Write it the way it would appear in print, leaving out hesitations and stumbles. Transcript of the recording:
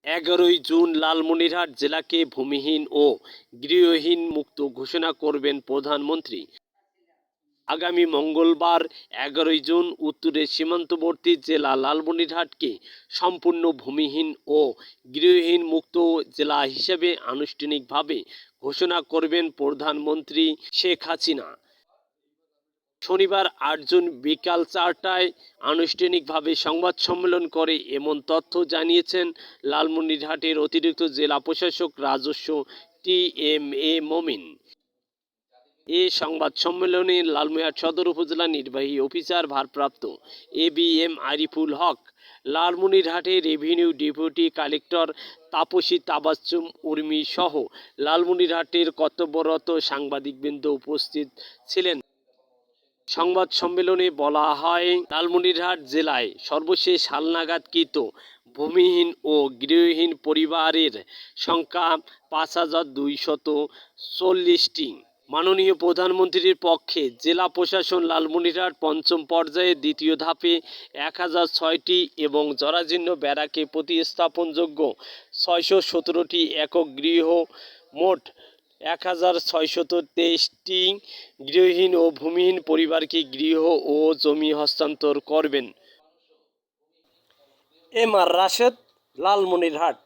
11 June Lalmonirhat জেলাকে ভূমিহীন ও গৃহহীন মুক্ত ঘোষণা করবেন প্রধানমন্ত্রী। আগামী মঙ্গলবার 11 জুন উত্তরের সীমান্তবর্তী জেলা লালমনিরহাটকে সম্পূর্ণ ভূমিহীন ও গৃহহীন মুক্ত জেলা হিসেবে আনুষ্ঠানিকভাবে ঘোষণা করবেন প্রধানমন্ত্রী শেখ হাসিনা। শনিবার 8 জুন বিকাল 4টায় আনুষ্ঠানিকভাবে সংবাদ সম্মেলন করে এমন তথ্য জানিয়েছেন লালমনিরহাটের অতিরিক্ত জেলা প্রশাসক রাজস্ব টি এম এ মমিন। এ সংবাদ সম্মেলনে লালমনিরহাট সদর উপজেলা নির্বাহী অফিসার ভারপ্রাপ্ত A B M Ariful Haque, লালমনিরহাটের revenue deputy collector Tapashi Tabassum Urmi সহ লালমনিরহাটের কর্তব্যরত সাংবাদিকবৃন্দ উপস্থিত ছিলেন। সংবাদ সম্মেলনে বলা হয়, লালমনিরহাট জেলায় সর্বশেষ হালনাগাদকৃত ভূমিহীন ও গৃহহীন পরিবারের সংখ্যা ৫,২৪০টি। মাননীয় প্রধানমন্ত্রীর পক্ষে জেলা প্রশাসন লালমনিরহাট পঞ্চম পর্যায়ে দ্বিতীয় ধাপে ১,০০৬টি এবং জরাজীর্ণ ব্যারাকে প্রতিস্থাপনযোগ্য ৬১৭টি একক গৃহ, মোট ১,৬২৩টি গৃহহীন ও ভূমিহীন পরিবারকে গৃহ ও জমি হস্তান্তর করবেন। M R Rashed, Lalmonirhat.